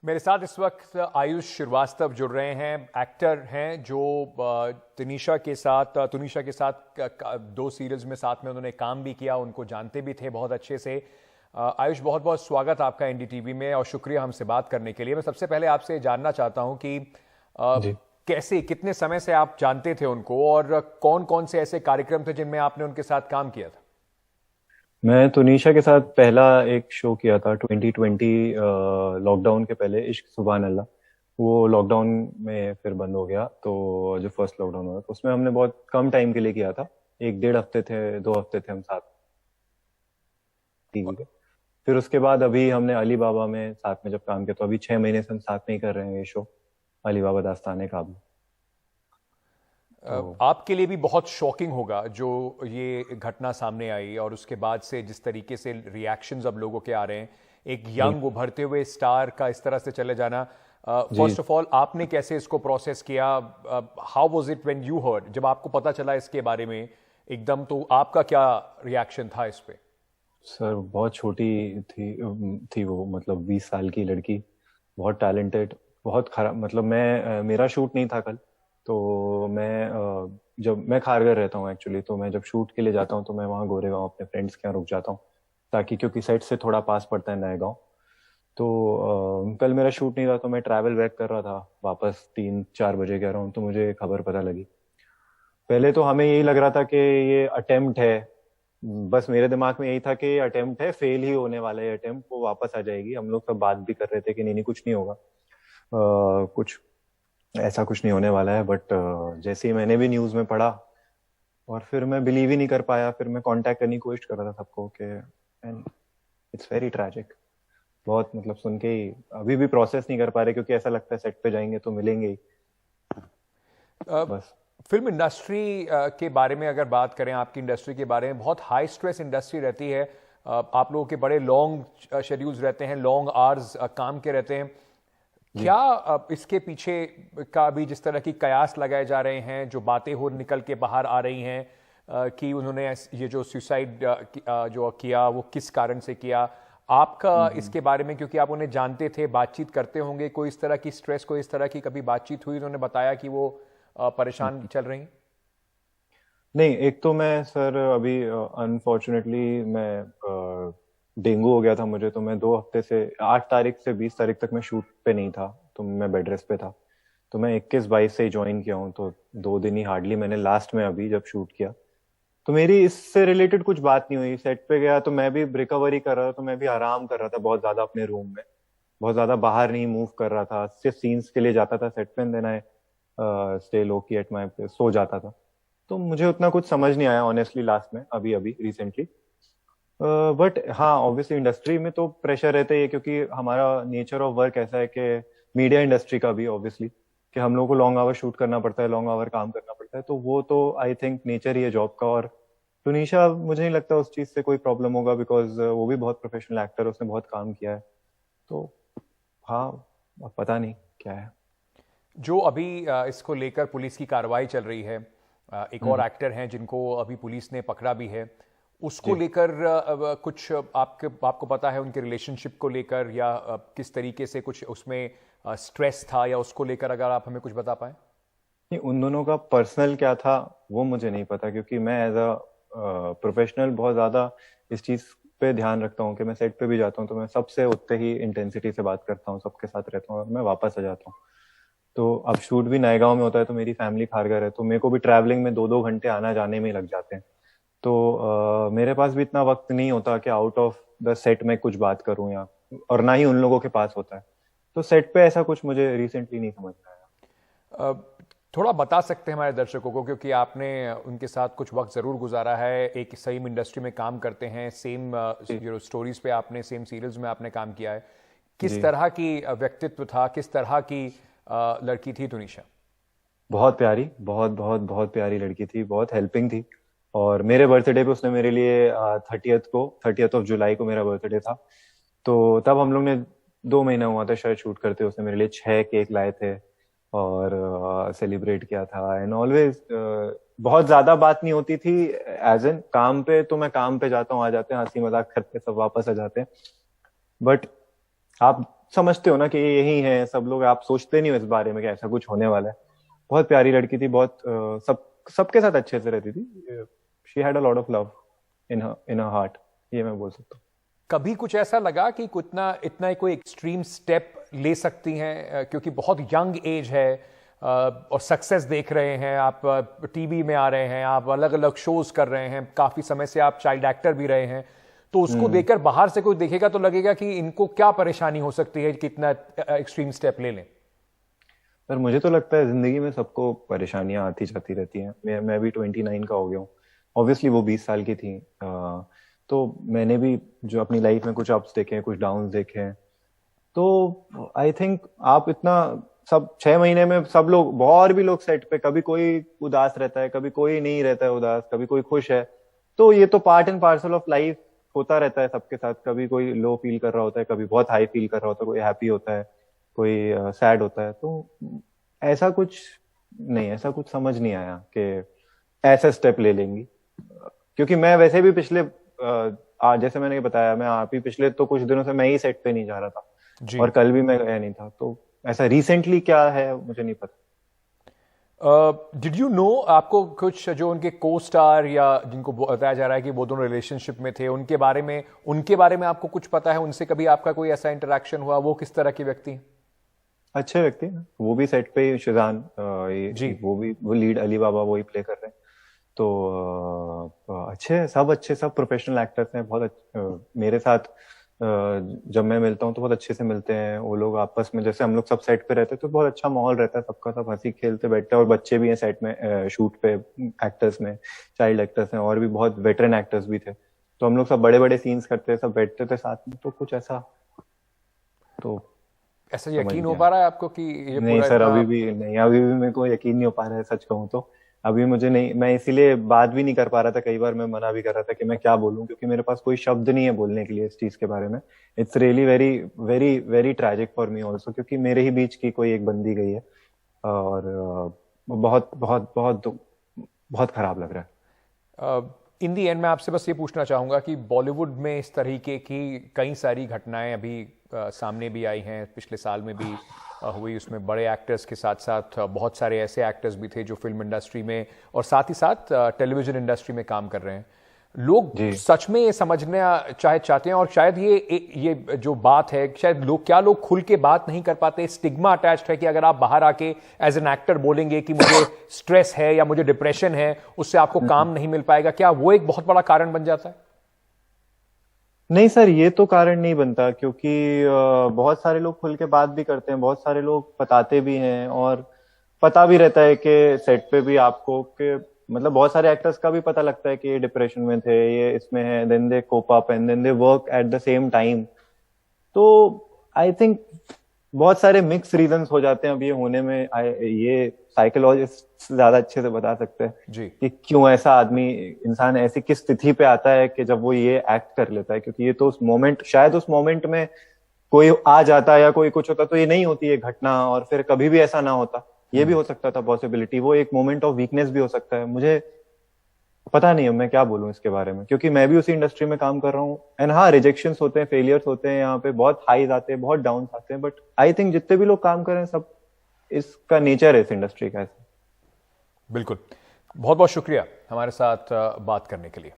मेरे साथ इस वक्त आयुष श्रीवास्तव जुड़ रहे हैं। एक्टर हैं जो तुनिशा के साथ दो सीरियल्स में साथ में उन्होंने काम भी किया, उनको जानते भी थे बहुत अच्छे से। आयुष, बहुत बहुत स्वागत आपका एनडीटीवी में और शुक्रिया हमसे बात करने के लिए। मैं सबसे पहले आपसे जानना चाहता हूं कि जी। कैसे, कितने समय से आप जानते थे उनको और कौन कौन से ऐसे कार्यक्रम थे जिनमें आपने उनके साथ काम किया था? मैं तुनिशा के साथ पहला एक शो किया था 2020 लॉकडाउन के पहले, इश्क सुभान अल्लाह। वो लॉकडाउन में फिर बंद हो गया, तो जो फर्स्ट लॉकडाउन हुआ तो उसमें हमने बहुत कम टाइम के लिए किया था। 1 डेढ़ हफ्ते थे, 2 हफ्ते थे हम साथ टीवी पे। फिर उसके बाद अभी हमने अली बाबा में साथ में जब काम किया, तो अभी 6 महीने से हम साथ में ही कर रहे हैं ये शो, अली बाबा दास्तान काबुल। तो आपके लिए भी बहुत शॉकिंग होगा जो ये घटना सामने आई और उसके बाद से जिस तरीके से रिएक्शंस अब लोगों के आ रहे हैं, एक जी यंग उभरते हुए स्टार का इस तरह से चले जाना। जी। फर्स्ट ऑफ ऑल, आपने कैसे इसको प्रोसेस किया? How was it when you heard, जब आपको पता चला इसके बारे में एकदम, तो आपका क्या रिएक्शन था इस पे? सर बहुत छोटी थी वो, मतलब 20 साल की लड़की, बहुत टैलेंटेड, बहुत खराब। मतलब मेरा शूट नहीं था कल, तो जब मैं खारघर रहता हूँ एक्चुअली, तो मैं जब शूट के लिए जाता हूँ तो मैं वहाँ गोरेगांव अपने फ्रेंड्स के यहाँ रुक जाता हूँ, ताकि क्योंकि सेट से थोड़ा पास पड़ता है नया गाँव। तो कल मेरा शूट नहीं था, तो मैं ट्रैवल बैक कर रहा था वापस 3-4 बजे कह रहा हूँ, तो मुझे खबर पता लगी। पहले तो हमें यही लग रहा था कि ये अटेम्प्ट है, बस मेरे दिमाग में यही था कि ये अटेम्प्ट है, फेल ही होने वाला है अटेम्प्ट, वो वापस आ जाएगी। हम लोग सब बात भी कर रहे थे कि नहीं नहीं कुछ नहीं होगा, कुछ ऐसा कुछ नहीं होने वाला है। बट जैसे ही मैंने भी न्यूज में पढ़ा, और फिर मैं बिलीव ही नहीं कर पाया। फिर मैं कांटेक्ट करने की कोशिश कर रहा था सबको कि, एंड इट्स वेरी ट्रैजिक। बहुत, मतलब सुन के ही अभी भी प्रोसेस नहीं कर पा रहे, क्योंकि ऐसा लगता है सेट पे जाएंगे तो मिलेंगे ही अ, बस। फिल्म इंडस्ट्री के बारे में अगर बात करें, आपकी इंडस्ट्री के बारे में, बहुत हाई स्ट्रेस इंडस्ट्री रहती है। आप लोगों के बड़े लॉन्ग शेड्यूल्स रहते हैं, लॉन्ग आवर्स काम के रहते हैं। जी क्या इसके पीछे का भी जिस तरह की कयास लगाए जा रहे हैं, जो बातें हो निकल के बाहर आ रही हैं कि उन्होंने ये जो सुसाइड जो किया वो किस कारण से किया, आपका हम्म। इसके बारे में, क्योंकि आप उन्हें जानते थे, बातचीत करते होंगे, कोई इस तरह की स्ट्रेस, कोई इस तरह की कभी बातचीत हुई, उन्होंने बताया कि वो परेशान हम्म। चल रही? नहीं, एक तो मैं सर अभी अनफॉर्चुनेटली मैं डेंगू हो गया था मुझे, तो मैं 2 हफ्ते से 8 तारीख से 20 तारीख तक मैं शूट पे नहीं था, तो मैं बेड रेस्ट पे था। तो मैं 21-22 से ही ज्वाइन किया हूँ, तो 2 दिन ही हार्डली मैंने लास्ट में अभी जब शूट किया। तो मेरी इससे रिलेटेड कुछ बात नहीं हुई। सेट पे गया तो मैं भी रिकवरी कर रहा था, तो मैं भी आराम कर रहा था बहुत ज्यादा अपने रूम में, बहुत ज्यादा बाहर नहीं मूव कर रहा था, सिर्फ सीन्स के लिए जाता था सेट पे, देन आई स्टे लो की एट माई प्लेस, सो जाता था। तो मुझे उतना कुछ समझ नहीं आया ऑनेस्टली लास्ट में, अभी अभी रिसेंटली। बट हाँ, ऑब्वियसली इंडस्ट्री में तो प्रेशर रहता ही है, क्योंकि हमारा नेचर ऑफ वर्क ऐसा है कि मीडिया इंडस्ट्री का भी ऑब्वियसली, कि हम लोग को लॉन्ग आवर शूट करना पड़ता है, लॉन्ग आवर काम करना पड़ता है, तो वो तो आई थिंक नेचर ही है जॉब का। और टुनीशा, मुझे नहीं लगता उस चीज से कोई प्रॉब्लम होगा, बिकॉज वो भी बहुत प्रोफेशनल एक्टर है, उसने बहुत काम किया है। तो हाँ, अब पता नहीं क्या है। जो अभी इसको लेकर पुलिस की कार्रवाई चल रही है, एक और हम्म। एक्टर हैं जिनको अभी पुलिस ने पकड़ा भी है, उसको जी। लेकर कुछ आपको पता है उनके रिलेशनशिप को लेकर, या किस तरीके से कुछ उसमें स्ट्रेस था, या उसको लेकर अगर आप हमें कुछ बता पाए? नहीं, उन दोनों का पर्सनल क्या था वो मुझे नहीं पता, क्योंकि मैं एज अ प्रोफेशनल बहुत ज्यादा इस चीज पे ध्यान रखता हूँ कि मैं सेट पे भी जाता हूँ तो मैं सबसे उतने ही इंटेंसिटी से बात करता हूँ, सबके साथ रहता हूँ और मैं वापस आ जाता हूँ। तो अब शूट भी नए गांव में होता है, तो मेरी फैमिली खारघर है, तो मेरे को भी ट्रैवलिंग में 2-2 घंटे आना जाने में ही लग जाते हैं। तो मेरे पास भी इतना वक्त नहीं होता कि आउट ऑफ द सेट में कुछ बात करूं, या और ना ही उन लोगों के पास होता है। तो सेट पे ऐसा कुछ मुझे रिसेंटली नहीं समझ में आया। अ, थोड़ा बता सकते हैं हमारे दर्शकों को, क्योंकि आपने उनके साथ कुछ वक्त ज़रूर गुजारा है, एक सेम इंडस्ट्री में काम करते हैं, सेम जी जो स्टोरीज पे आपने, सेम सीरियल्स में आपने काम किया है, किस जी। तरह की व्यक्तित्व था, किस तरह की लड़की थी तुनिशा? बहुत प्यारी, बहुत बहुत बहुत प्यारी लड़की थी, बहुत हेल्पिंग थी। और मेरे बर्थडे पे उसने मेरे लिए 30th ऑफ जुलाई को मेरा बर्थडे था, तो तब हम लोग ने 2 महीना हुआ था शायद शूट करते, उसने मेरे लिए 6 केक लाए थे और सेलिब्रेट किया था। एंड ऑलवेज बहुत ज्यादा बात नहीं होती थी, एज एन काम पे तो मैं काम पे जाता हूँ, आ जाते हैं, हंसी मजाक करते सब वापस आ जाते हैं। बट आप समझते हो ना कि ये यही है सब लोग, आप सोचते नहीं हो इस बारे में कि ऐसा कुछ होने वाला है। बहुत प्यारी लड़की थी, बहुत सबके साथ अच्छे से रहती थी। She had a lot of love in her heart, ये मैं बोल सकता हूँ। कभी कुछ ऐसा लगा कि इतना इतना कोई एक्सट्रीम स्टेप ले सकती हैं, क्योंकि बहुत यंग एज है और सक्सेस देख रहे हैं आप, टीवी में आ रहे हैं आप, अलग अलग शोज कर रहे हैं, काफी समय से आप चाइल्ड एक्टर भी रहे हैं, तो उसको देखकर बाहर से कोई देखेगा तो लगेगा कि इनको क्या परेशानी हो सकती है कि इतना एक्सट्रीम स्टेप ले लें। पर मुझे तो लगता है जिंदगी में सबको परेशानियां आती जाती रहती हैं। मैं भी 29 का हो गया हूँ, ऑब्वियसली वो 20 साल की थी। तो मैंने भी जो अपनी लाइफ में कुछ अप्स देखे हैं, कुछ डाउन्स देखे हैं। तो आई थिंक आप इतना सब 6 महीने में सब लोग, और भी लोग सेट पे, कभी कोई उदास रहता है, कभी कोई नहीं रहता है उदास, कभी कोई खुश है। तो ये तो part and parcel of life होता रहता है सबके साथ। कभी कोई लो फील कर रहा होता है, कभी बहुत हाई फील कर रहा होता है, कोई हैप्पी होता है, कोई सैड होता है। तो ऐसा कुछ नहीं, ऐसा कुछ समझ नहीं आया कि ऐसे स्टेप ले लेंगी। क्योंकि मैं वैसे भी पिछले जैसे मैंने बताया, मैं आप ही पिछले तो कुछ दिनों से मैं ही सेट पे नहीं जा रहा था, और कल भी मैं गया नहीं था। तो ऐसा रिसेंटली क्या है मुझे नहीं पता। डिड यू नो, आपको कुछ जो उनके को स्टार या जिनको बताया जा रहा है कि वो दोनों रिलेशनशिप में थे, उनके बारे में आपको कुछ पता है? उनसे कभी आपका कोई ऐसा इंटरेक्शन हुआ? वो किस तरह के व्यक्ति हैं? अच्छे व्यक्ति हैं, वो भी सेट पे, शिजान जी। वो लीड अली बाबा वो ही प्ले कर रहे हैं। तो अच्छे हैं, सब अच्छे, सब प्रोफेशनल एक्टर्स हैं। बहुत मेरे साथ जब मैं मिलता हूँ तो बहुत अच्छे से मिलते हैं वो लोग आपस में। जैसे हम लोग सब सेट पे रहते हैं तो बहुत अच्छा माहौल रहता है सबका, सब हंसी खेलते बैठते हैं। और बच्चे भी हैं सेट में, शूट पे, एक्टर्स में चाइल्ड एक्टर्स हैं, और भी बहुत वेटरन एक्टर्स भी थे। तो हम लोग सब बड़े बड़े सीन्स करते हैं, सब बैठते थे साथ में। तो कुछ ऐसा तो ऐसा यकीन हो पा रहा है आपको कि ये नहीं पूरा सर, इतना? अभी भी नहीं, अभी भी मेरे को यकीन नहीं हो पा रहा है, सच कहूँ तो। अभी मुझे नहीं, मैं इसीलिए बात भी नहीं कर पा रहा था। कई बार मैं मना भी कर रहा था कि मैं क्या बोलूं, क्योंकि मेरे पास कोई शब्द नहीं है बोलने के लिए इस चीज के बारे में। It's really very very very tragic for me also, क्योंकि मेरे ही बीच की कोई एक बंदी गई है। और बहुत बहुत बहुत बहुत खराब लग रहा है। इन दी एंड मैं आपसे बस ये पूछना चाहूंगा कि बॉलीवुड में इस तरीके की कई सारी घटनाएं अभी सामने भी आई हैं, पिछले साल में भी हुई। उसमें बड़े एक्टर्स के साथ साथ बहुत सारे ऐसे एक्टर्स भी थे जो फिल्म इंडस्ट्री में और साथ ही साथ टेलीविजन इंडस्ट्री में काम कर रहे हैं। लोग सच में ये समझना चाहते हैं, और शायद ये जो बात है, शायद लोग खुल के बात नहीं कर पाते। स्टिग्मा अटैच्ड है कि अगर आप बाहर आके एज एन एक्टर बोलेंगे कि मुझे स्ट्रेस है या मुझे डिप्रेशन है, उससे आपको काम नहीं मिल पाएगा, क्या वो एक बहुत बड़ा कारण बन जाता है? नहीं सर, ये तो कारण नहीं बनता, क्योंकि बहुत सारे लोग खुल के बात भी करते हैं, बहुत सारे लोग बताते भी हैं, और पता भी रहता है कि सेट पे भी आपको कि मतलब बहुत सारे एक्टर्स का भी पता लगता है कि ये डिप्रेशन में थे, ये इसमें है, then they cope up and then they work at the same time. तो आई थिंक बहुत सारे मिक्स रीजंस हो जाते हैं अब ये होने में। ये साइकोलॉजिस्ट ज्यादा अच्छे से बता सकते हैं जी। कि क्यों ऐसा आदमी, इंसान ऐसी किस स्थिति पे आता है कि जब वो ये एक्ट कर लेता है। क्योंकि ये तो उस मोमेंट, शायद उस मोमेंट में कोई आ जाता या कोई कुछ होता तो ये नहीं होती ये घटना, और फिर कभी भी ऐसा ना होता। ये भी हो सकता था पॉसिबिलिटी, वो एक मोमेंट ऑफ वीकनेस भी हो सकता है। मुझे पता नहीं है मैं क्या बोलूं इसके बारे में, क्योंकि मैं भी उसी इंडस्ट्री में काम कर रहा हूँ। एंड हाँ, रिजेक्शंस होते हैं, फेलियर्स होते हैं, यहाँ पे बहुत हाईज आते हैं, बहुत डाउन आते हैं, बट आई थिंक जितने भी लोग काम कर रहे हैं सब, इसका नेचर है इस इंडस्ट्री का। बिल्कुल। बहुत बहुत शुक्रिया हमारे साथ बात करने के लिए।